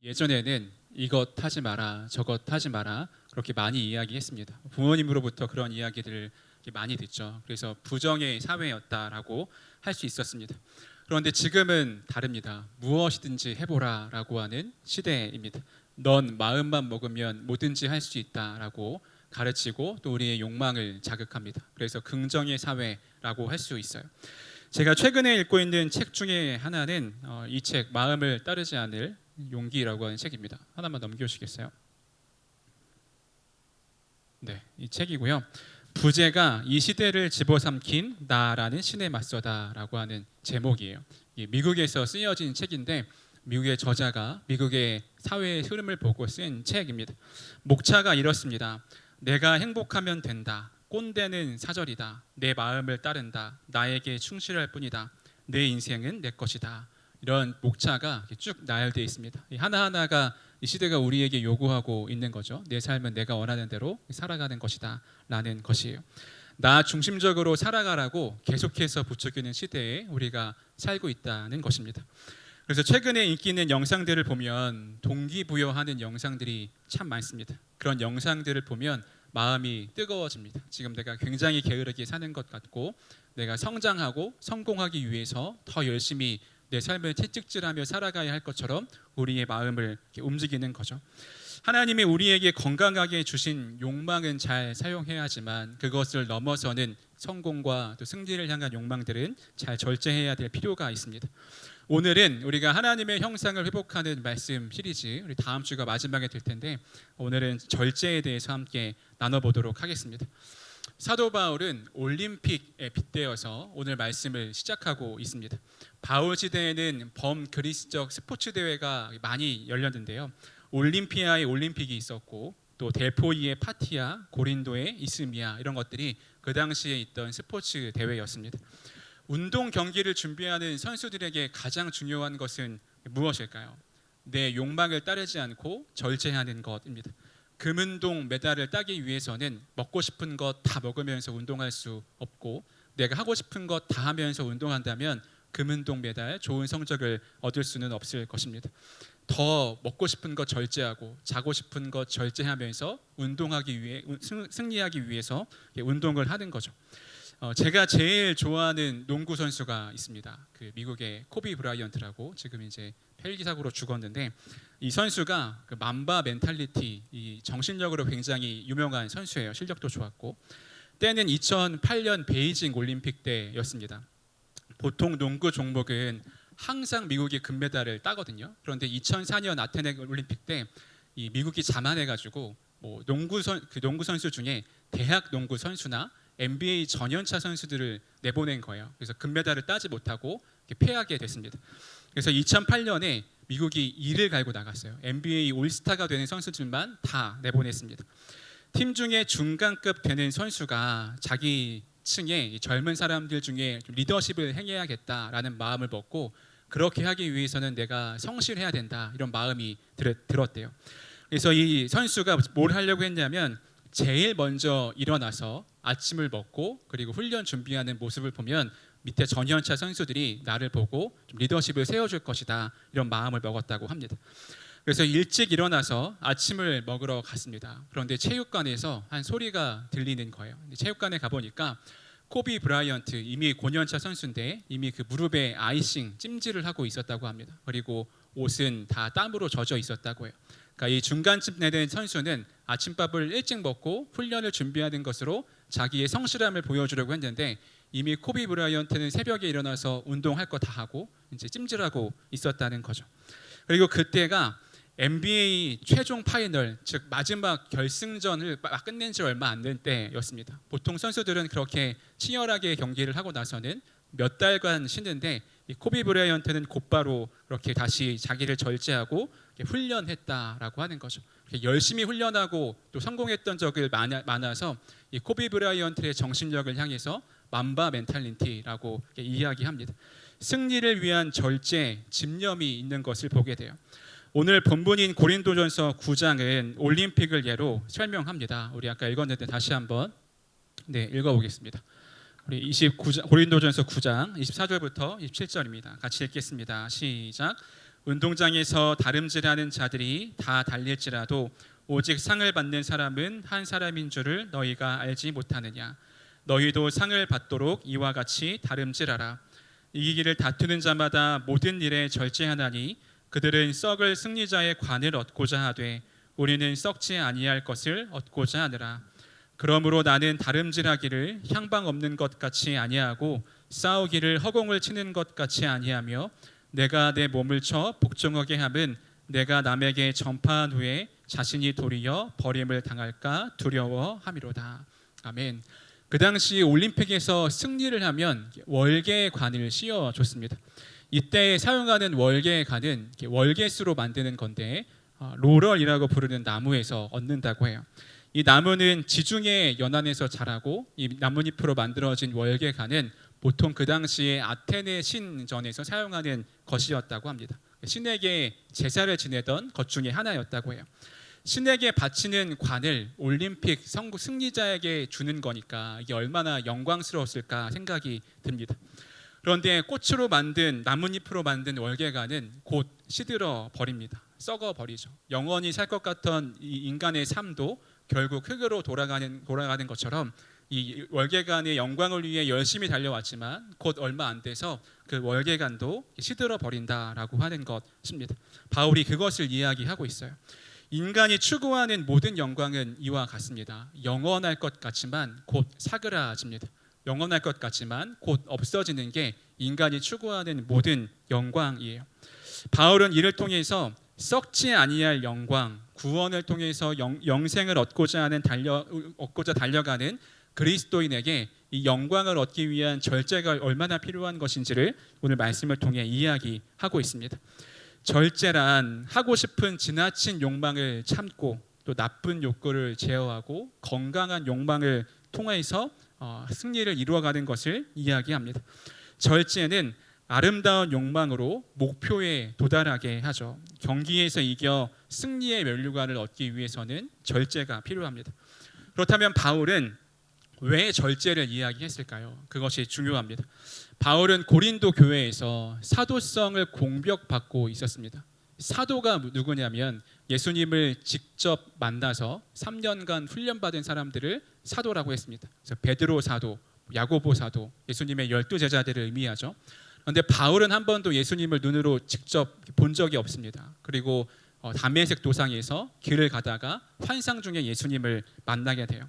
예전에는 이것 하지 마라, 저것 하지 마라 그렇게 많이 이야기했습니다. 부모님으로부터 그런 이야기들을 많이 듣죠. 그래서 부정의 사회였다라고 할 수 있었습니다. 그런데 지금은 다릅니다. 무엇이든지 해보라라고 하는 시대입니다. 넌 마음만 먹으면 뭐든지 할 수 있다라고 가르치고 또 우리의 욕망을 자극합니다. 그래서 긍정의 사회라고 할 수 있어요. 제가 최근에 읽고 있는 책 중에 하나는 이 책 마음을 따르지 않을 용기라고 하는 책입니다. 하나만 넘겨주시겠어요? 네, 이 책이고요. 부제가 이 시대를 집어삼킨 나라는 신에 맞서다라고 하는 제목이에요. 미국에서 쓰여진 책인데 미국의 저자가 미국의 사회의 흐름을 보고 쓴 책입니다. 목차가 이렇습니다. 내가 행복하면 된다. 꼰대는 사절이다. 내 마음을 따른다. 나에게 충실할 뿐이다. 내 인생은 내 것이다. 이런 목차가 쭉 나열되어 있습니다. 하나하나가 이 시대가 우리에게 요구하고 있는 거죠. 내 삶은 내가 원하는 대로 살아가는 것이다 라는 것이에요. 나 중심적으로 살아가라고 계속해서 부추기는 시대에 우리가 살고 있다는 것입니다. 그래서 최근에 인기 있는 영상들을 보면 동기부여하는 영상들이 참 많습니다. 그런 영상들을 보면 마음이 뜨거워집니다. 지금 내가 굉장히 게으르게 사는 것 같고 내가 성장하고 성공하기 위해서 더 열심히 내 삶을 채찍질하며 살아가야 할 것처럼 우리의 마음을 움직이는 거죠. 하나님이 우리에게 건강하게 주신 욕망은 잘 사용해야 하지만 그것을 넘어서는 성공과 또 승리를 향한 욕망들은 잘 절제해야 될 필요가 있습니다. 오늘은 우리가 하나님의 형상을 회복하는 말씀 시리즈 우리 다음 주가 마지막에 될 텐데 오늘은 절제에 대해서 함께 나눠보도록 하겠습니다. 사도 바울은 올림픽에 빗대어서 오늘 말씀을 시작하고 있습니다. 바울 시대에는 범그리스적 스포츠 대회가 많이 열렸는데요. 올림피아의 올림픽이 있었고 또 델포이의 파티아, 고린도의 이스미아 이런 것들이 그 당시에 있던 스포츠 대회였습니다. 운동 경기를 준비하는 선수들에게 가장 중요한 것은 무엇일까요? 내 욕망을 따르지 않고 절제하는 것입니다. 금운동 메달을 따기 위해서는 먹고 싶은 것 다 먹으면서 운동할 수 없고 내가 하고 싶은 것 다 하면서 운동한다면 금운동 메달 좋은 성적을 얻을 수는 없을 것입니다. 더 먹고 싶은 것 절제하고 자고 싶은 것 절제하면서 운동하기 위해 승리하기 위해서 운동을 하는 거죠. 제가 제일 좋아하는 농구 선수가 있습니다. 그 미국의 코비 브라이언트라고 지금 이제 헬기 사고로 죽었는데 이 선수가 그 맘바 멘탈리티 이 정신력으로 굉장히 유명한 선수예요. 실력도 좋았고 때는 2008년 베이징 올림픽 때였습니다. 보통 농구 종목은 항상 미국이 금메달을 따거든요. 그런데 2004년 아테네 올림픽 때 이 미국이 자만해가지고 뭐 농구 선수 중에 대학 농구 선수나 NBA 전연차 선수들을 내보낸 거예요. 그래서 금메달을 따지 못하고 패하게 됐습니다. 그래서 2008년에 미국이 이를 갈고 나갔어요. NBA 올스타가 되는 선수들만 다 내보냈습니다. 팀 중에 중간급 되는 선수가 자기 층의 젊은 사람들 중에 좀 리더십을 행해야겠다라는 마음을 먹고 그렇게 하기 위해서는 내가 성실해야 된다 이런 마음이 들었대요. 그래서 이 선수가 뭘 하려고 했냐면 제일 먼저 일어나서 아침을 먹고 그리고 훈련 준비하는 모습을 보면 밑에 전연차 선수들이 나를 보고 좀 리더십을 세워줄 것이다 이런 마음을 먹었다고 합니다. 그래서 일찍 일어나서 아침을 먹으러 갔습니다. 그런데 체육관에서 한 소리가 들리는 거예요. 체육관에 가보니까 코비 브라이언트 이미 고년차 선수인데 이미 그 무릎에 아이싱 찜질을 하고 있었다고 합니다. 그리고 옷은 다 땀으로 젖어 있었다고 해요. 그러니까 이 중간쯤 되는 선수는 아침밥을 일찍 먹고 훈련을 준비하는 것으로 자기의 성실함을 보여주려고 했는데 이미 코비 브라이언트는 새벽에 일어나서 운동할 거 다 하고 이제 찜질하고 있었다는 거죠. 그리고 그때가 NBA 최종 파이널 즉 마지막 결승전을 막 끝낸 지 얼마 안 된 때였습니다. 보통 선수들은 그렇게 치열하게 경기를 하고 나서는 몇 달간 쉬는데 이 코비 브라이언트는 곧바로 그렇게 다시 자기를 절제하고 훈련했다라고 하는 거죠. 열심히 훈련하고 또 성공했던 적이 많아서 이 코비 브라이언트의 정신력을 향해서 맘바 멘탈리티라고 이야기합니다. 승리를 위한 절제, 집념이 있는 것을 보게 돼요. 오늘 본문인 고린도전서 9장은 올림픽을 예로 설명합니다. 우리 아까 읽었는데 다시 한번 읽어보겠습니다. 우리 고린도전서 9장 24절부터 27절입니다. 같이 읽겠습니다. 시작. 운동장에서 다름질하는 자들이 다 달릴지라도 오직 상을 받는 사람은 한 사람인 줄을 너희가 알지 못하느냐. 너희도 상을 받도록 이와 같이 다름질하라. 이기기를 다투는 자마다 모든 일에 절제하나니 그들은 썩을 승리자의 관을 얻고자 하되 우리는 썩지 아니할 것을 얻고자 하느라. 그러므로 나는 다름질하기를 향방 없는 것 같이 아니하고 싸우기를 허공을 치는 것 같이 아니하며 내가 내 몸을 쳐 복종하게 함은 내가 남에게 전파한 후에 자신이 도리어 버림을 당할까 두려워함이로다. 아멘. 그 당시 올림픽에서 승리를 하면 월계관을 씌워줬습니다. 이때 사용하는 월계관은 월계수로 만드는 건데 로럴이라고 부르는 나무에서 얻는다고 해요. 이 나무는 지중해 연안에서 자라고 이 나뭇잎으로 만들어진 월계관은 보통 그 당시에 아테네 신전에서 사용하는 것이었다고 합니다. 신에게 제사를 지내던 것 중에 하나였다고 해요. 신에게 바치는 관을 올림픽 승리자에게 주는 거니까 이게 얼마나 영광스러웠을까 생각이 듭니다. 그런데 꽃으로 만든 나뭇잎으로 만든 월계관은 곧 시들어 버립니다. 썩어 버리죠. 영원히 살 것 같던 이 인간의 삶도 결국 흙으로 돌아가는 것처럼 이 월계관의 영광을 위해 열심히 달려왔지만 곧 얼마 안 돼서 그 월계관도 시들어 버린다라고 하는 것입니다. 바울이 그것을 이야기하고 있어요. 인간이 추구하는 모든 영광은 이와 같습니다. 영원할 것 같지만 곧 사그라집니다. 영원할 것 같지만 곧 없어지는 게 인간이 추구하는 모든 영광이에요. 바울은 이를 통해서 썩지 아니할 영광, 구원을 통해서 영생을 얻고자 달려가는 그리스도인에게 이 영광을 얻기 위한 절제가 얼마나 필요한 것인지를 오늘 말씀을 통해 이야기하고 있습니다. 절제란 하고 싶은 지나친 욕망을 참고 또 나쁜 욕구를 제어하고 건강한 욕망을 통해서 승리를 이루어가는 것을 이야기합니다. 절제는 아름다운 욕망으로 목표에 도달하게 하죠. 경기에서 이겨 승리의 면류관을 얻기 위해서는 절제가 필요합니다. 그렇다면 바울은 왜 절제를 이야기했을까요? 그것이 중요합니다. 바울은 고린도 교회에서 사도성을 공격받고 있었습니다. 사도가 누구냐면 예수님을 직접 만나서 3년간 훈련받은 사람들을 사도라고 했습니다. 그래서 베드로 사도, 야고보 사도, 예수님의 12제자들을 의미하죠. 그런데 바울은 한 번도 예수님을 눈으로 직접 본 적이 없습니다. 그리고 다메섹 도상에서 길을 가다가 환상 중에 예수님을 만나게 돼요.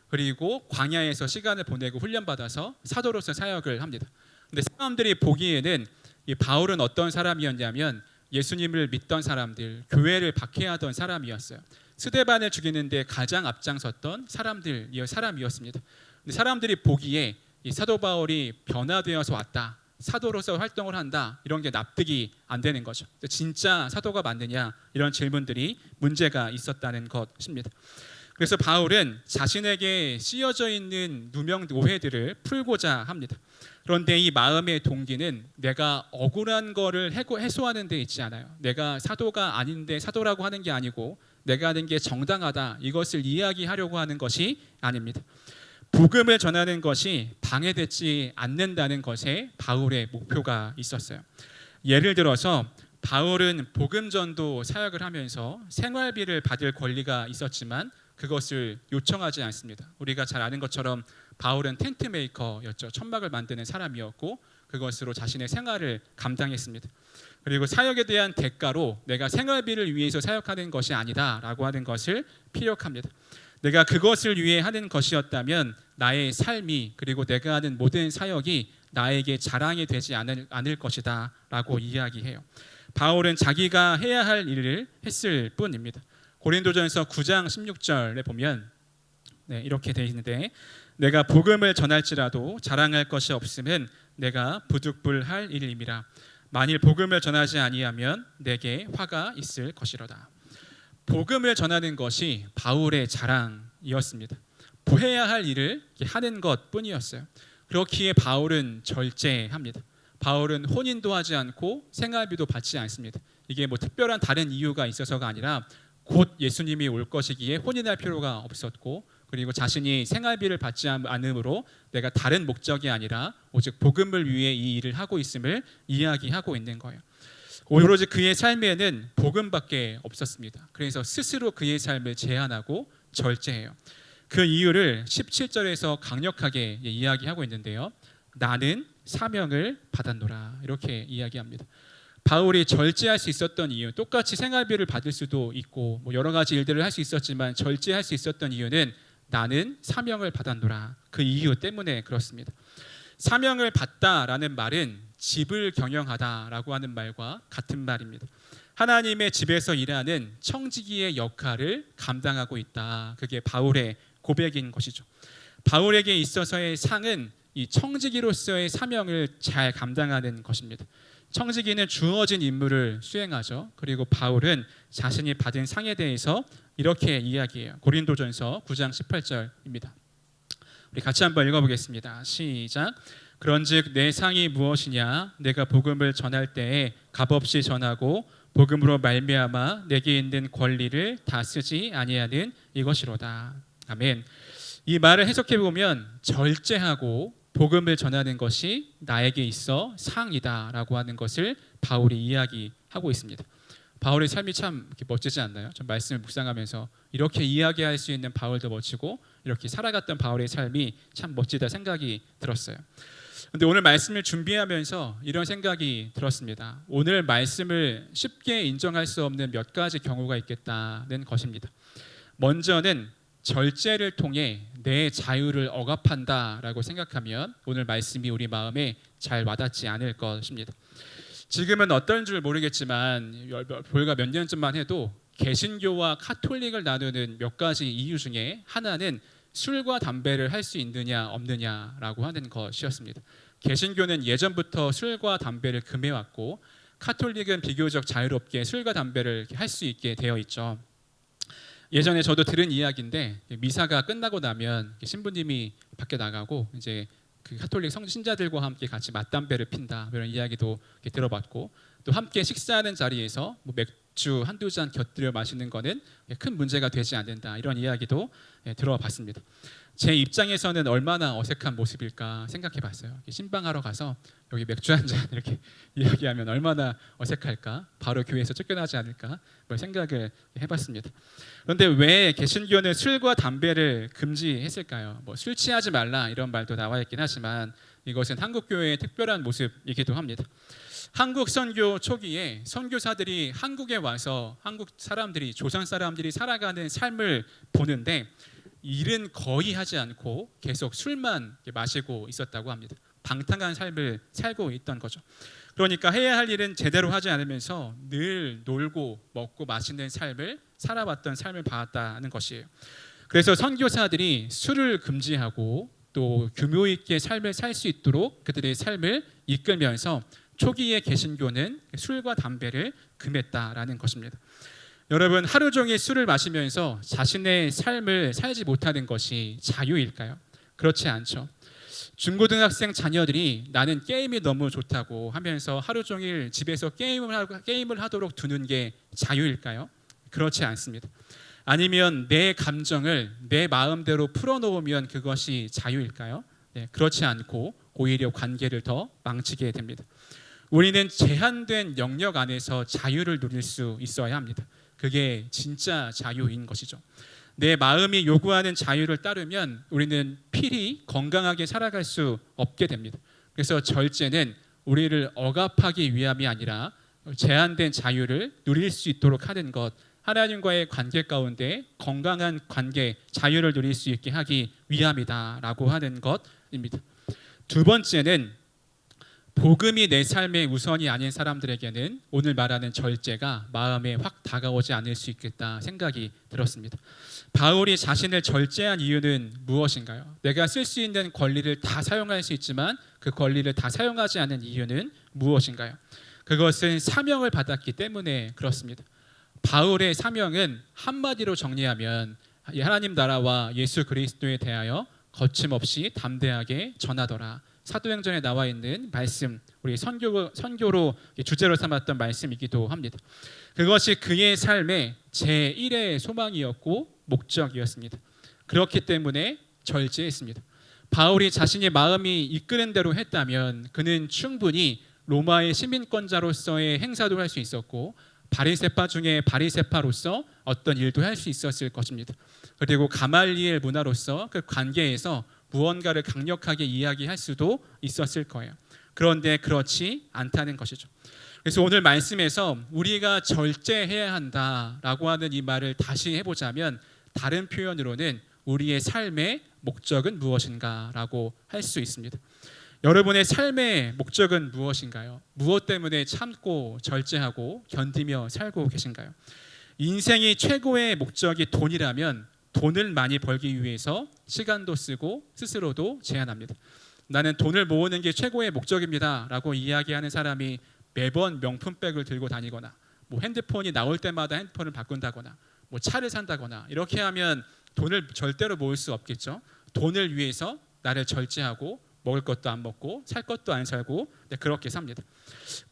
그리고 광야에서 시간을 보내고 훈련받아서 사도로서 사역을 합니다. 근데 사람들이 보기에는 이 바울은 어떤 사람이었냐면 예수님을 믿던 사람들, 교회를 박해하던 사람이었어요. 스데반을 죽이는데 가장 앞장섰던 사람이었습니다. 근데 사람들이 보기에 이 사도 바울이 변화되어서 왔다, 사도로서 활동을 한다, 이런 게 납득이 안 되는 거죠. 진짜 사도가 맞느냐, 이런 질문들이 문제가 있었다는 것입니다. 그래서 바울은 자신에게 씌어져 있는 누명 오해들을 풀고자 합니다. 그런데 이 마음의 동기는 내가 억울한 거를 해소하는 데 있지 않아요. 내가 사도가 아닌데 사도라고 하는 게 아니고 내가 하는 게 정당하다, 이것을 이야기하려고 하는 것이 아닙니다. 복음을 전하는 것이 방해되지 않는다는 것에 바울의 목표가 있었어요. 예를 들어서 바울은 복음 전도 사역을 하면서 생활비를 받을 권리가 있었지만 그것을 요청하지 않습니다. 우리가 잘 아는 것처럼 바울은 텐트 메이커였죠. 천막을 만드는 사람이었고 그것으로 자신의 생활을 감당했습니다. 그리고 사역에 대한 대가로 내가 생활비를 위해서 사역하는 것이 아니다라고 하는 것을 피력합니다. 내가 그것을 위해 하는 것이었다면 나의 삶이, 그리고 내가 하는 모든 사역이 나에게 자랑이 되지 않을 것이다 라고 이야기해요. 바울은 자기가 해야 할 일을 했을 뿐입니다. 고린도전서 9장 16절에 보면 이렇게 되어 있는데, 내가 복음을 전할지라도 자랑할 것이 없음은 내가 부득불할 일임이라. 만일 복음을 전하지 아니하면 내게 화가 있을 것이로다. 복음을 전하는 것이 바울의 자랑이었습니다. 해야 할 일을 하는 것뿐이었어요. 그렇기에 바울은 절제합니다. 바울은 혼인도 하지 않고 생활비도 받지 않습니다. 이게 뭐 특별한 다른 이유가 있어서가 아니라 곧 예수님이 올 것이기에 혼인할 필요가 없었고, 그리고 자신이 생활비를 받지 않으므로 내가 다른 목적이 아니라 오직 복음을 위해 이 일을 하고 있음을 이야기하고 있는 거예요. 오로지 그의 삶에는 복음밖에 없었습니다. 그래서 스스로 그의 삶을 제한하고 절제해요. 그 이유를 17절에서 강력하게 이야기하고 있는데요. 나는 사명을 받았노라 이렇게 이야기합니다. 바울이 절제할 수 있었던 이유, 똑같이 생활비를 받을 수도 있고 여러 가지 일들을 할 수 있었지만 절제할 수 있었던 이유는 나는 사명을 받았노라. 그 이유 때문에 그렇습니다. 사명을 받다라는 말은 집을 경영하다라고 하는 말과 같은 말입니다. 하나님의 집에서 일하는 청지기의 역할을 감당하고 있다. 그게 바울의 고백인 것이죠. 바울에게 있어서의 상은 이 청지기로서의 사명을 잘 감당하는 것입니다. 청지기는 주어진 임무를 수행하죠. 그리고 바울은 자신이 받은 상에 대해서 이렇게 이야기해요. 고린도전서 9장 18절입니다. 우리 같이 한번 읽어보겠습니다. 시작. 그런즉 내 상이 무엇이냐? 내가 복음을 전할 때에 값없이 전하고 복음으로 말미암아 내게 있는 권리를 다 쓰지 아니하는 이것이로다. 아멘. 이 말을 해석해 보면 절제하고 복음을 전하는 것이 나에게 있어 상이다라고 하는 것을 바울이 이야기하고 있습니다. 바울의 삶이 참 멋지지 않나요? 좀 말씀을 묵상하면서 이렇게 이야기할 수 있는 바울도 멋지고 이렇게 살아갔던 바울의 삶이 참 멋지다 생각이 들었어요. 근데 오늘 말씀을 준비하면서 이런 생각이 들었습니다. 오늘 말씀을 쉽게 인정할 수 없는 몇 가지 경우가 있겠다는 것입니다. 먼저는 절제를 통해 내 자유를 억압한다라고 생각하면 오늘 말씀이 우리 마음에 잘 와닿지 않을 것입니다. 지금은 어떤 줄 모르겠지만 불과 몇 년 전만 해도 개신교와 카톨릭을 나누는 몇 가지 이유 중에 하나는 술과 담배를 할 수 있느냐 없느냐라고 하는 것이었습니다. 개신교는 예전부터 술과 담배를 금해왔고 카톨릭은 비교적 자유롭게 술과 담배를 할 수 있게 되어 있죠. 예전에 저도 들은 이야기인데 미사가 끝나고 나면 신부님이 밖에 나가고 이제 그 카톨릭 신자들과 함께 같이 맞담배를 핀다 이런 이야기도 들어봤고 또 함께 식사하는 자리에서 맥주 한두 잔 곁들여 마시는 거는 큰 문제가 되지 않는다 이런 이야기도 들어봤습니다. 제 입장에서는 얼마나 어색한 모습일까 생각해봤어요. 신방하러 가서 여기 맥주 한 잔 이렇게 이야기하면 얼마나 어색할까, 바로 교회에서 쫓겨나지 않을까 생각을 해봤습니다. 그런데 왜 개신교는 술과 담배를 금지했을까요? 술 취하지 말라 이런 말도 나와 있긴 하지만 이것은 한국 교회의 특별한 모습이기도 합니다. 한국 선교 초기에 선교사들이 한국에 와서 한국 사람들이 조선 사람들이 살아가는 삶을 보는데 일은 거의 하지 않고 계속 술만 마시고 있었다고 합니다. 방탕한 삶을 살고 있던 거죠. 그러니까 해야 할 일은 제대로 하지 않으면서 늘 놀고 먹고 마시는 삶을 살아왔던 삶을 봐왔다는 것이에요. 그래서 선교사들이 술을 금지하고 또 규모 있게 삶을 살 수 있도록 그들의 삶을 이끌면서 초기의 개신교는 술과 담배를 금했다라는 것입니다. 여러분, 하루 종일 술을 마시면서 자신의 삶을 살지 못하는 것이 자유일까요? 그렇지 않죠. 중고등학생 자녀들이 나는 게임이 너무 좋다고 하면서 하루 종일 집에서 게임을 하도록 두는 게 자유일까요? 그렇지 않습니다. 아니면 내 감정을 내 마음대로 풀어놓으면 그것이 자유일까요? 네, 그렇지 않고 오히려 관계를 더 망치게 됩니다. 우리는 제한된 영역 안에서 자유를 누릴 수 있어야 합니다. 그게 진짜 자유인 것이죠. 내 마음이 요구하는 자유를 따르면 우리는 필히 건강하게 살아갈 수 없게 됩니다. 그래서 절제는 우리를 억압하기 위함이 아니라 제한된 자유를 누릴 수 있도록 하는 것, 하나님과의 관계 가운데 건강한 관계, 자유를 누릴 수 있게 하기 위함이다라고 하는 것입니다. 두 번째는 복음이 내 삶의 우선이 아닌 사람들에게는 오늘 말하는 절제가 마음에 확 다가오지 않을 수 있겠다 생각이 들었습니다. 바울이 자신을 절제한 이유는 무엇인가요? 내가 쓸 수 있는 권리를 다 사용할 수 있지만 그 권리를 다 사용하지 않은 이유는 무엇인가요? 그것은 사명을 받았기 때문에 그렇습니다. 바울의 사명은 한마디로 정리하면 하나님 나라와 예수 그리스도에 대하여 거침없이 담대하게 전하더라. 사도행전에 나와 있는 말씀, 우리 선교로 주제로 삼았던 말씀이기도 합니다. 그것이 그의 삶의 제1의 소망이었고 목적이었습니다. 그렇기 때문에 절제했습니다. 바울이 자신의 마음이 이끄는 대로 했다면 그는 충분히 로마의 시민권자로서의 행사도 할 수 있었고 바리새파 중에 바리새파로서 어떤 일도 할 수 있었을 것입니다. 그리고 가말리엘 문화로서 그 관계에서 무언가를 강력하게 이야기할 수도 있었을 거예요. 그런데 그렇지 않다는 것이죠. 그래서 오늘 말씀에서 우리가 절제해야 한다라고 하는 이 말을 다시 해보자면 다른 표현으로는 우리의 삶의 목적은 무엇인가라고 할 수 있습니다. 여러분의 삶의 목적은 무엇인가요? 무엇 때문에 참고 절제하고 견디며 살고 계신가요? 인생이 최고의 목적이 돈이라면 돈을 많이 벌기 위해서 시간도 쓰고 스스로도 제한합니다. 나는 돈을 모으는 게 최고의 목적입니다 라고 이야기하는 사람이 매번 명품백을 들고 다니거나 뭐 핸드폰이 나올 때마다 핸드폰을 바꾼다거나 뭐 차를 산다거나 이렇게 하면 돈을 절대로 모을 수 없겠죠. 돈을 위해서 나를 절제하고 먹을 것도 안 먹고 살 것도 안 살고 그렇게 삽니다.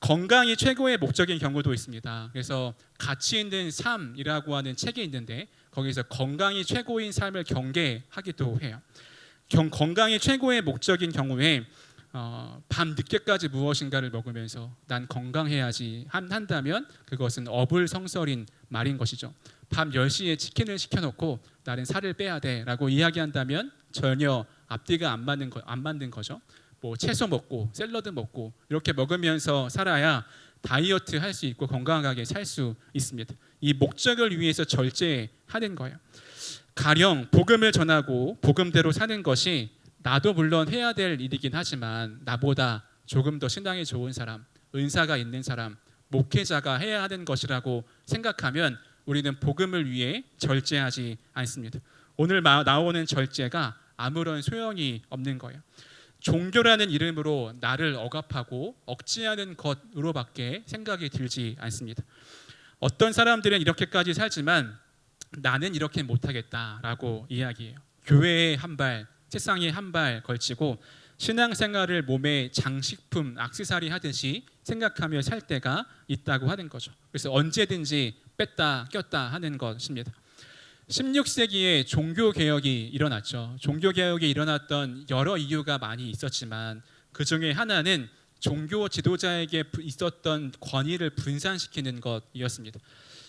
건강이 최고의 목적인 경우도 있습니다. 그래서 가치 있는 삶이라고 하는 책이 있는데 거기서 건강이 최고인 삶을 경계하기도 해요. 건강이 최고의 목적인 경우에 밤 늦게까지 무엇인가를 먹으면서 난 건강해야지 한다면 그것은 어불성설인 말인 것이죠. 밤 10시에 치킨을 시켜놓고 나는 살을 빼야 돼라고 이야기한다면 전혀 앞뒤가 안 맞는 거죠. 뭐 채소 먹고 샐러드 먹고 이렇게 먹으면서 살아야 다이어트 할 수 있고 건강하게 살 수 있습니다. 이 목적을 위해서 절제하는 거예요. 가령 복음을 전하고 복음대로 사는 것이 나도 물론 해야 될 일이긴 하지만 나보다 조금 더 신앙이 좋은 사람, 은사가 있는 사람, 목회자가 해야 하는 것이라고 생각하면 우리는 복음을 위해 절제하지 않습니다. 오늘 나오는 절제가 아무런 소용이 없는 거예요. 종교라는 이름으로 나를 억압하고 억제하는 것으로밖에 생각이 들지 않습니다. 어떤 사람들은 이렇게까지 살지만 나는 이렇게 못하겠다라고 이야기해요. 교회에 한 발, 세상에 한 발 걸치고 신앙생활을 몸에 장식품, 액세서리 하듯이 생각하며 살 때가 있다고 하는 거죠. 그래서 언제든지 뺐다 꼈다 하는 것입니다. 16세기에 종교개혁이 일어났죠. 종교개혁이 일어났던 여러 이유가 많이 있었지만 그 중에 하나는 종교 지도자에게 있었던 권위를 분산시키는 것이었습니다.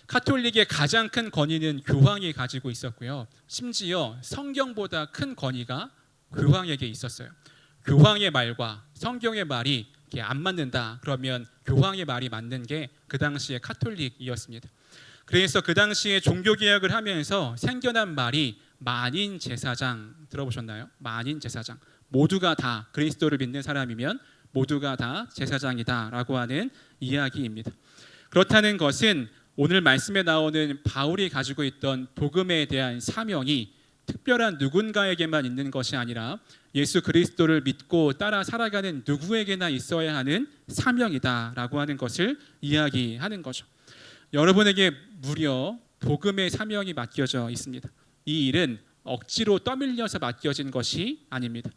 카톨릭의 가장 큰 권위는 교황이 가지고 있었고요. 심지어 성경보다 큰 권위가 교황에게 있었어요. 교황의 말과 성경의 말이 안 맞는다 그러면 교황의 말이 맞는 게 그 당시의 카톨릭이었습니다. 그래서 그 당시에 종교개혁을 하면서 생겨난 말이 만인 제사장 들어보셨나요? 만인 제사장. 모두가 다 그리스도를 믿는 사람이면 모두가 다 제사장이다라고 하는 이야기입니다. 그렇다는 것은 오늘 말씀에 나오는 바울이 가지고 있던 복음에 대한 사명이 특별한 누군가에게만 있는 것이 아니라 예수 그리스도를 믿고 따라 살아가는 누구에게나 있어야 하는 사명이다라고 하는 것을 이야기하는 거죠. 여러분에게 무려 복음의 사명이 맡겨져 있습니다. 이 일은 억지로 떠밀려서 맡겨진 것이 아닙니다.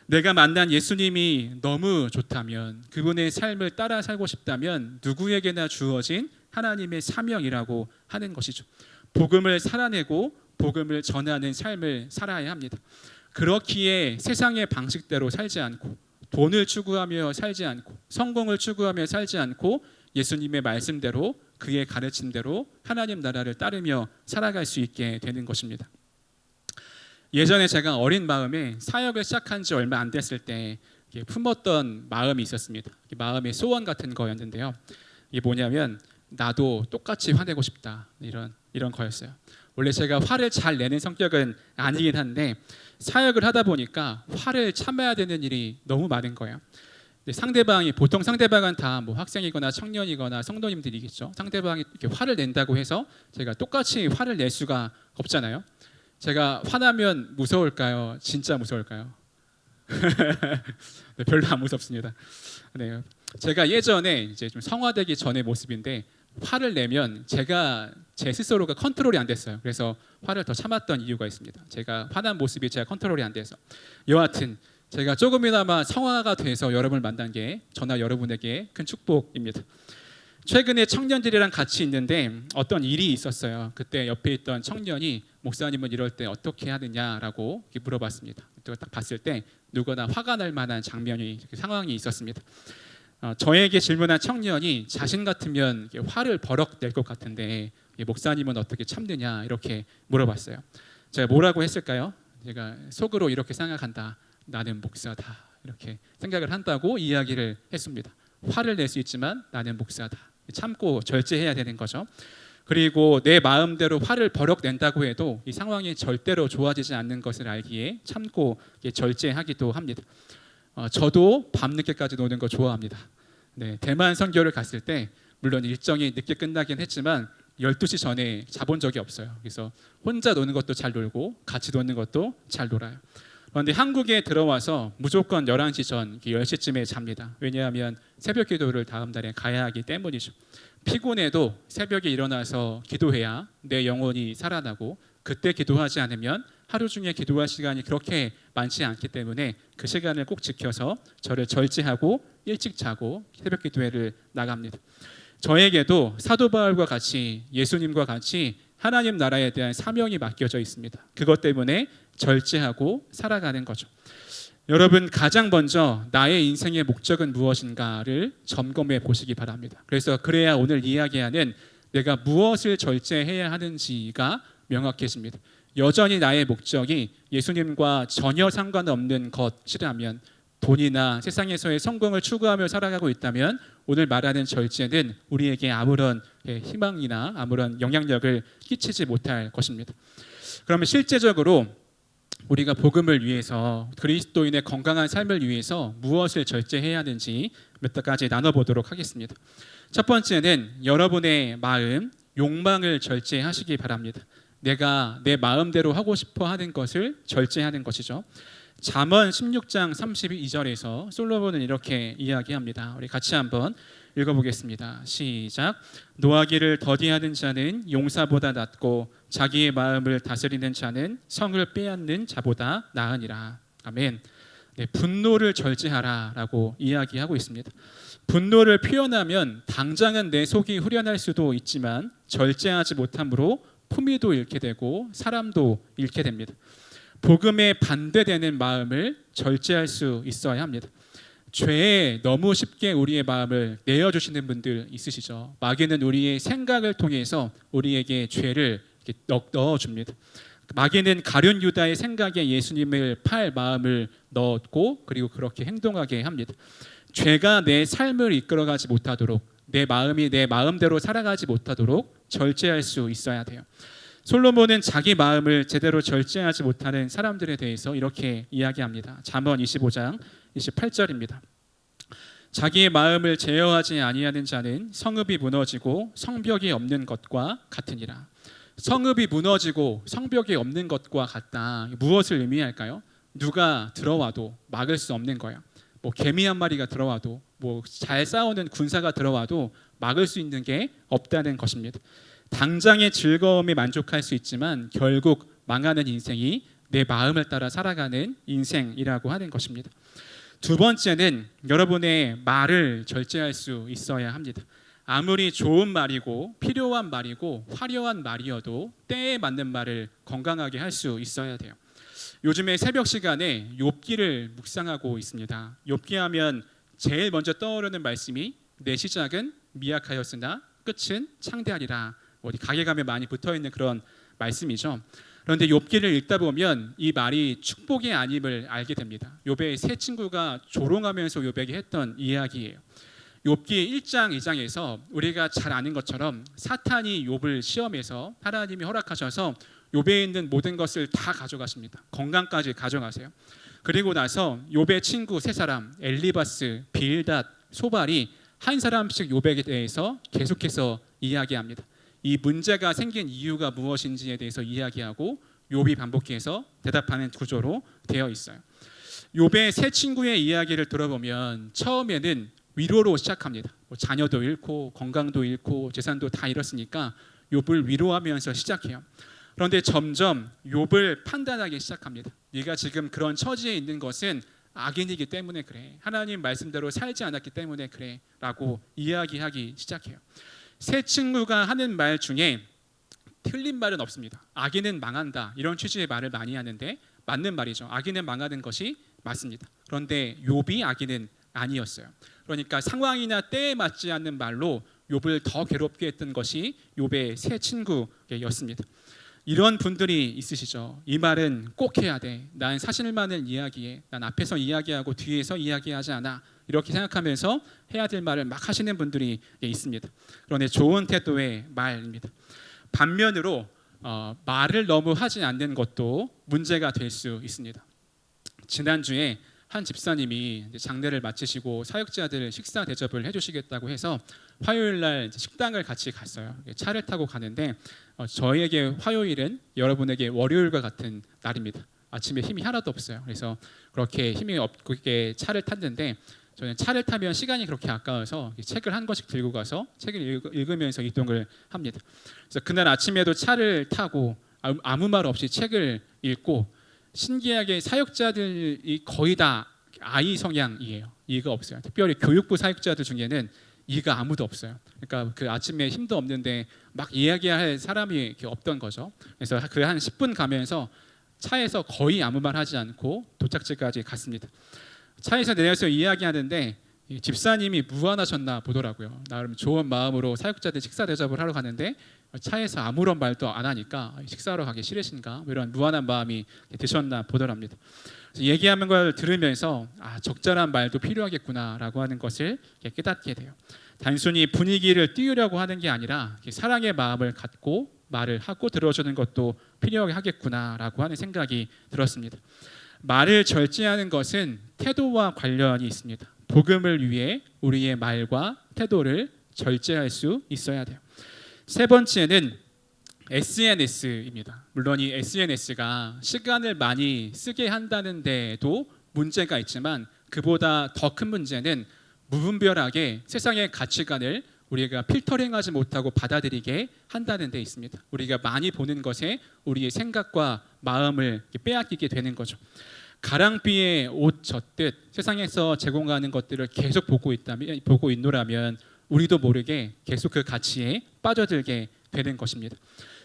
내가 만난 예수님이 너무 좋다면 그분의 삶을 따라 살고 싶다면 누구에게나 주어진 하나님의 사명이라고 하는 것이죠. 복음을 살아내고 복음을 전하는 삶을 살아야 합니다. 그렇기에 세상의 방식대로 살지 않고 돈을 추구하며 살지 않고 성공을 추구하며 살지 않고 예수님의 말씀대로 그의 가르침대로 하나님 나라를 따르며 살아갈 수 있게 되는 것입니다. 예전에 제가 어린 마음에 사역을 시작한 지 얼마 안 됐을 때 품었던 마음이 있었습니다. 마음의 소원 같은 거였는데요. 이게 뭐냐면 나도 똑같이 화내고 싶다 이런 거였어요. 원래 제가 화를 잘 내는 성격은 아니긴 한데 사역을 하다 보니까 화를 참아야 되는 일이 너무 많은 거예요. 보통 상대방은 다 뭐 학생이거나 청년이거나 성도님들이겠죠. 상대방이 이렇게 화를 낸다고 해서 제가 똑같이 화를 낼 수가 없잖아요. 제가 화나면 무서울까요? 진짜 무서울까요? 네, 별로 안 무섭습니다. 네, 제가 예전에 이제 좀 성화되기 전의 모습인데 화를 내면 제가 제 스스로가 컨트롤이 안 됐어요. 그래서 화를 더 참았던 이유가 있습니다. 제가 화난 모습이 제가 컨트롤이 안 돼서. 여하튼 제가 조금이나마 성화가 돼서 여러분을 만난 게 저나 여러분에게 큰 축복입니다. 최근에 청년들이랑 같이 있는데 어떤 일이 있었어요. 그때 옆에 있던 청년이 목사님은 이럴 때 어떻게 하느냐라고 물어봤습니다. 딱 봤을 때 누구나 화가 날 만한 상황이 있었습니다. 저에게 질문한 청년이 자신 같으면 화를 버럭 낼 것 같은데 목사님은 어떻게 참느냐 이렇게 물어봤어요. 제가 뭐라고 했을까요? 제가 속으로 이렇게 생각한다. 나는 목사다. 이렇게 생각을 한다고 이야기를 했습니다. 화를 낼 수 있지만 나는 목사다. 참고 절제해야 되는 거죠. 그리고 내 마음대로 화를 버럭 낸다고 해도 이 상황이 절대로 좋아지지 않는 것을 알기에 참고 절제하기도 합니다. 저도 밤늦게까지 노는 거 좋아합니다. 네, 대만 선교를 갔을 때 물론 일정이 늦게 끝나긴 했지만 12시 전에 자본 적이 없어요. 그래서 혼자 노는 것도 잘 놀고 같이 노는 것도 잘 놀아요. 그런데 한국에 들어와서 무조건 11시 전 10시쯤에 잡니다. 왜냐하면 새벽 기도를 다음 날에 가야 하기 때문이죠. 피곤해도 새벽에 일어나서 기도해야 내 영혼이 살아나고 그때 기도하지 않으면 하루 중에 기도할 시간이 그렇게 많지 않기 때문에 그 시간을 꼭 지켜서 저를 절제하고 일찍 자고 새벽 기도회를 나갑니다. 저에게도 사도 바울과 같이 예수님과 같이 하나님 나라에 대한 사명이 맡겨져 있습니다. 그것 때문에 절제하고 살아가는 거죠. 여러분 가장 먼저 나의 인생의 목적은 무엇인가를 점검해 보시기 바랍니다. 그래서 그래야 오늘 이야기하는 내가 무엇을 절제해야 하는지가 명확해집니다. 여전히 나의 목적이 예수님과 전혀 상관없는 것이라면 돈이나 세상에서의 성공을 추구하며 살아가고 있다면 오늘 말하는 절제는 우리에게 아무런 희망이나 아무런 영향력을 끼치지 못할 것입니다. 그러면 실제적으로 우리가 복음을 위해서 그리스도인의 건강한 삶을 위해서 무엇을 절제해야 하는지 몇 가지 나눠보도록 하겠습니다. 첫 번째는 여러분의 마음, 욕망을 절제하시기 바랍니다. 내가 내 마음대로 하고 싶어 하는 것을 절제하는 것이죠. 잠언 16장 32절에서 솔로몬은 이렇게 이야기합니다. 우리 같이 한번 읽어보겠습니다. 시작. 노하기를 더디하는 자는 용사보다 낫고 자기의 마음을 다스리는 자는 성을 빼앗는 자보다 나으니라. 아멘. 네, 분노를 절제하라라고 이야기하고 있습니다. 분노를 표현하면 당장은 내 속이 후련할 수도 있지만 절제하지 못함으로 품위도 잃게 되고 사람도 잃게 됩니다. 복음에 반대되는 마음을 절제할 수 있어야 합니다. 죄에 너무 쉽게 우리의 마음을 내어주시는 분들 있으시죠. 마귀는 우리의 생각을 통해서 우리에게 죄를 넣어줍니다. 마귀는 가룟 유다의 생각에 예수님을 팔 마음을 넣었고 그리고 그렇게 행동하게 합니다. 죄가 내 삶을 이끌어가지 못하도록 내 마음이 내 마음대로 살아가지 못하도록 절제할 수 있어야 돼요. 솔로몬은 자기 마음을 제대로 절제하지 못하는 사람들에 대해서 이렇게 이야기합니다. 잠언 25장 28절입니다. 자기의 마음을 제어하지 아니하는 자는 성읍이 무너지고 성벽이 없는 것과 같으니라. 성읍이 무너지고 성벽이 없는 것과 같다. 무엇을 의미할까요? 누가 들어와도 막을 수 없는 거예요. 개미 한 마리가 들어와도 잘 싸우는 군사가 들어와도 막을 수 있는 게 없다는 것입니다. 당장의 즐거움에 만족할 수 있지만 결국 망하는 인생이 내 마음을 따라 살아가는 인생이라고 하는 것입니다. 두 번째는 여러분의 말을 절제할 수 있어야 합니다. 아무리 좋은 말이고 필요한 말이고 화려한 말이어도 때에 맞는 말을 건강하게 할 수 있어야 돼요. 요즘에 새벽 시간에 욥기를 묵상하고 있습니다. 욥기 하면 제일 먼저 떠오르는 말씀이 내 시작은 미약하였으나 끝은 창대하리라. 어디 가게 가면 많이 붙어있는 그런 말씀이죠. 그런데 욥기를 읽다 보면 이 말이 축복이 아님을 알게 됩니다. 욥의 세 친구가 조롱하면서 욥에게 했던 이야기예요. 욥기 1장 2장에서 우리가 잘 아는 것처럼 사탄이 욥을 시험해서 하나님이 허락하셔서 욥에 있는 모든 것을 다 가져가십니다. 건강까지 가져가세요. 그리고 나서 욥의 친구 세 사람 엘리바스, 빌닷, 소발이 한 사람씩 욥에 대해서 계속해서 이야기합니다. 이 문제가 생긴 이유가 무엇인지에 대해서 이야기하고 욥이 반복해서 대답하는 구조로 되어 있어요. 욥의 세 친구의 이야기를 들어보면 처음에는 위로로 시작합니다. 자녀도 잃고 건강도 잃고 재산도 다 잃었으니까 욥을 위로하면서 시작해요. 그런데 점점 욥을 판단하기 시작합니다. 네가 지금 그런 처지에 있는 것은 악인이기 때문에 그래. 하나님 말씀대로 살지 않았기 때문에 그래 라고 이야기하기 시작해요. 세 친구가 하는 말 중에 틀린 말은 없습니다. 악인은 망한다 이런 취지의 말을 많이 하는데 맞는 말이죠. 악인은 망하는 것이 맞습니다. 그런데 욥이 악인은 아니었어요. 그러니까 상황이나 때에 맞지 않는 말로 욥을 더 괴롭게 했던 것이 욥의 새 친구였습니다. 이런 분들이 있으시죠. 이 말은 꼭 해야 돼. 난 사실만을 이야기해. 난 앞에서 이야기하고 뒤에서 이야기하지 않아. 이렇게 생각하면서 해야 될 말을 막 하시는 분들이 있습니다. 그런데 좋은 태도의 말입니다. 반면으로 말을 너무 하지 않는 것도 문제가 될 수 있습니다. 지난주에 한 집사님이 장례를 마치시고 사역자들 식사 대접을 해주시겠다고 해서 화요일 날 식당을 같이 갔어요. 차를 타고 가는데 저희에게 화요일은 여러분에게 월요일과 같은 날입니다. 아침에 힘이 하나도 없어요. 그래서 그렇게 힘이 없게 차를 탔는데 저는 차를 타면 시간이 그렇게 아까워서 책을 한 권씩 들고 가서 책을 읽으면서 이동을 합니다. 그래서 그날 아침에도 차를 타고 아무 말 없이 책을 읽고 신기하게 사역자들이 거의 다 아이 성향이에요. 이가 없어요. 특별히 교육부 사역자들 중에는 이가 아무도 없어요. 그러니까 그 아침에 힘도 없는데 막 이야기할 사람이 이렇게 없던 거죠. 그래서 그 한 10분 가면서 차에서 거의 아무 말 하지 않고 도착지까지 갔습니다. 차에서 내려서 이야기하는데 집사님이 무안하셨나 보더라고요. 나름 좋은 마음으로 사역자들 식사 대접을 하러 가는데 차에서 아무런 말도 안 하니까 식사하러 가기 싫으신가 이런 무안한 마음이 드셨나 보더랍니다. 얘기하는 걸 들으면서 적절한 말도 필요하겠구나라고 하는 것을 깨닫게 돼요. 단순히 분위기를 띄우려고 하는 게 아니라 사랑의 마음을 갖고 말을 하고 들어주는 것도 필요하겠구나라고 하는 생각이 들었습니다. 말을 절제하는 것은 태도와 관련이 있습니다. 복음을 위해 우리의 말과 태도를 절제할 수 있어야 돼요. 세 번째는 SNS입니다. 물론 이 SNS가 시간을 많이 쓰게 한다는 데에도 문제가 있지만 그보다 더 큰 문제는 무분별하게 세상의 가치관을 우리가 필터링하지 못하고 받아들이게 한다는 데 있습니다. 우리가 많이 보는 것에 우리의 생각과 마음을 빼앗기게 되는 거죠. 가랑비에 옷 젖듯 세상에서 제공하는 것들을 계속 보고 있노라면 우리도 모르게 계속 그 가치에 빠져들게 되는 것입니다.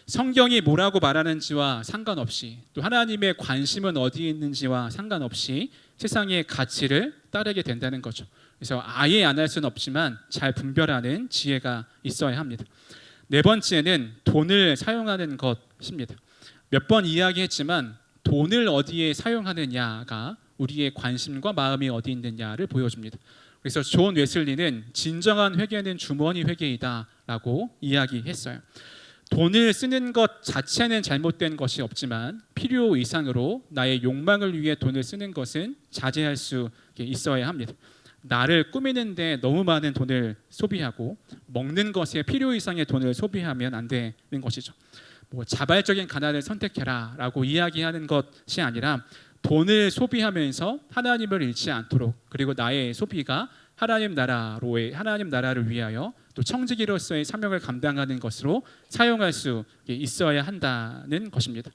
성경이 뭐라고 말하는지와 상관없이 또 하나님의 관심은 어디에 있는지와 상관없이 세상의 가치를 따르게 된다는 거죠. 그래서 아예 안 할 수는 없지만 잘 분별하는 지혜가 있어야 합니다. 네 번째는 돈을 사용하는 것입니다. 몇 번 이야기했지만 돈을 어디에 사용하느냐가 우리의 관심과 마음이 어디 있느냐를 보여줍니다. 그래서 존 웨슬리는 진정한 회개는 주머니 회개이다라고 이야기했어요. 돈을 쓰는 것 자체는 잘못된 것이 없지만 필요 이상으로 나의 욕망을 위해 돈을 쓰는 것은 자제할 수 있어야 합니다. 나를 꾸미는데 너무 많은 돈을 소비하고 먹는 것에 필요 이상의 돈을 소비하면 안 되는 것이죠. 자발적인 가난을 선택해라라고 이야기하는 것이 아니라 돈을 소비하면서 하나님을 잃지 않도록 그리고 나의 소비가 하나님 나라를 위하여 또 청지기로서의 사명을 감당하는 것으로 사용할 수 있어야 한다는 것입니다.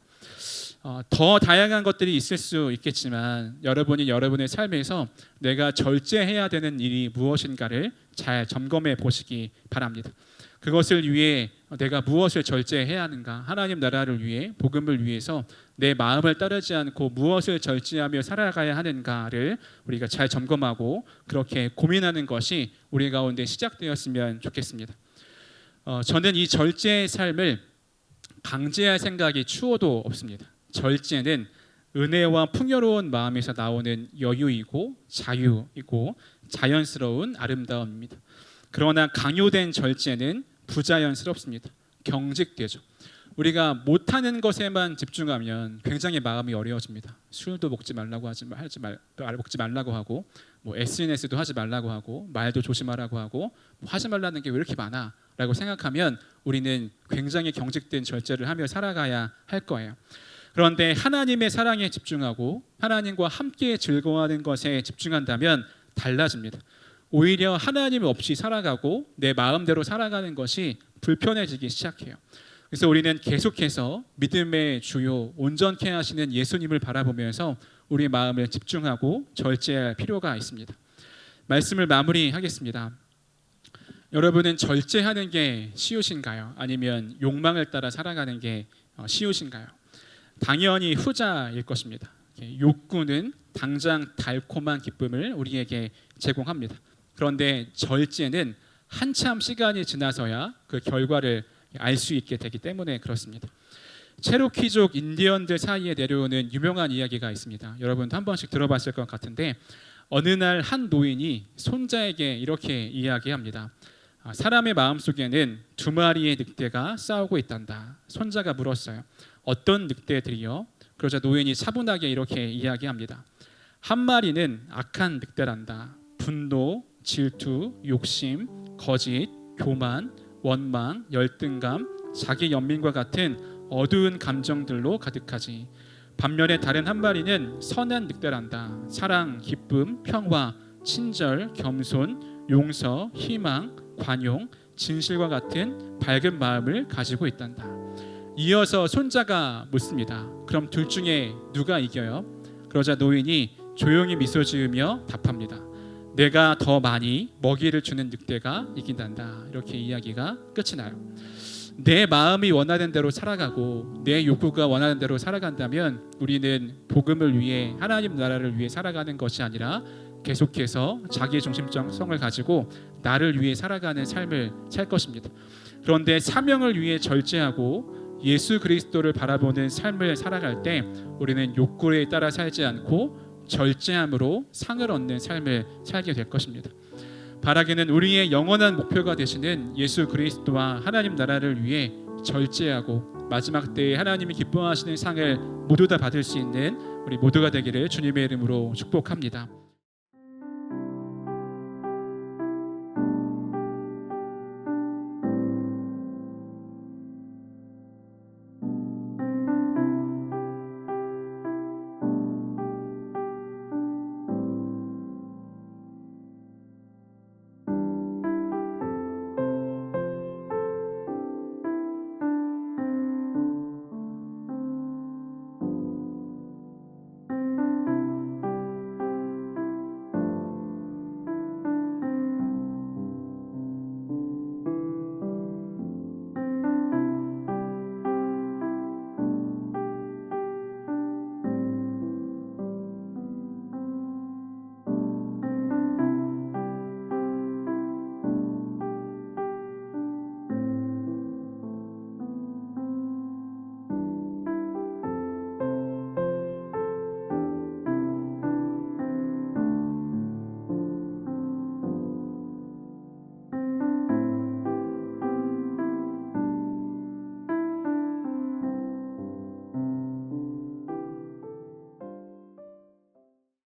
더 다양한 것들이 있을 수 있겠지만 여러분이 여러분의 삶에서 내가 절제해야 되는 일이 무엇인가를 잘 점검해 보시기 바랍니다. 그것을 위해 내가 무엇을 절제해야 하는가, 하나님 나라를 위해 복음을 위해서 내 마음을 따르지 않고 무엇을 절제하며 살아가야 하는가를 우리가 잘 점검하고 그렇게 고민하는 것이 우리 가운데 시작되었으면 좋겠습니다. 저는 이 절제의 삶을 강제할 생각이 추호도 없습니다. 절제는 은혜와 풍요로운 마음에서 나오는 여유이고 자유이고 자연스러운 아름다움입니다. 그러나 강요된 절제는 부자연스럽습니다. 경직되죠. 우리가 못하는 것에만 집중하면 굉장히 마음이 어려워집니다. 술도 먹지 말라고 먹지 말라고 하고 SNS도 하지 말라고 하고 말도 조심하라고 하고 하지 말라는 게 왜 이렇게 많아? 라고 생각하면 우리는 굉장히 경직된 절제를 하며 살아가야 할 거예요. 그런데 하나님의 사랑에 집중하고 하나님과 함께 즐거워하는 것에 집중한다면 달라집니다. 오히려 하나님 없이 살아가고 내 마음대로 살아가는 것이 불편해지기 시작해요. 그래서 우리는 계속해서 믿음의 주요 온전케 하시는 예수님을 바라보면서 우리 마음을 집중하고 절제할 필요가 있습니다. 말씀을 마무리하겠습니다. 여러분은 절제하는 게 쉬우신가요? 아니면 욕망을 따라 살아가는 게 쉬우신가요? 당연히 후자일 것입니다. 욕구는 당장 달콤한 기쁨을 우리에게 제공합니다. 그런데 절제는 한참 시간이 지나서야 그 결과를 알 수 있게 되기 때문에 그렇습니다. 체로키족 인디언들 사이에 내려오는 유명한 이야기가 있습니다. 여러분도 한 번씩 들어봤을 것 같은데, 어느 날 한 노인이 손자에게 이렇게 이야기합니다. 사람의 마음속에는 두 마리의 늑대가 싸우고 있단다. 손자가 물었어요. 어떤 늑대들이요? 그러자 노인이 차분하게 이렇게 이야기합니다. 한 마리는 악한 늑대란다. 분노, 질투, 욕심, 거짓, 교만, 원망, 열등감, 자기 연민과 같은 어두운 감정들로 가득하지. 반면에 다른 한 마리는 선한 늑대란다. 사랑, 기쁨, 평화, 친절, 겸손, 용서, 희망, 관용, 진실과 같은 밝은 마음을 가지고 있단다. 이어서 손자가 묻습니다. 그럼 둘 중에 누가 이겨요? 그러자 노인이 조용히 미소 지으며 답합니다. 내가 더 많이 먹이를 주는 늑대가 이긴단다. 이렇게 이야기가 끝이 나요. 내 마음이 원하는 대로 살아가고 내 욕구가 원하는 대로 살아간다면 우리는 복음을 위해, 하나님 나라를 위해 살아가는 것이 아니라 계속해서 자기 중심성을 가지고 나를 위해 살아가는 삶을 살 것입니다. 그런데 사명을 위해 절제하고 예수 그리스도를 바라보는 삶을 살아갈 때 우리는 욕구에 따라 살지 않고 절제함으로 상을 얻는 삶을 살게 될 것입니다. 바라기는 우리의 영원한 목표가 되시는 예수 그리스도와 하나님 나라를 위해 절제하고 마지막 때에 하나님이 기뻐하시는 상을 모두 다 받을 수 있는 우리 모두가 되기를 주님의 이름으로 축복합니다.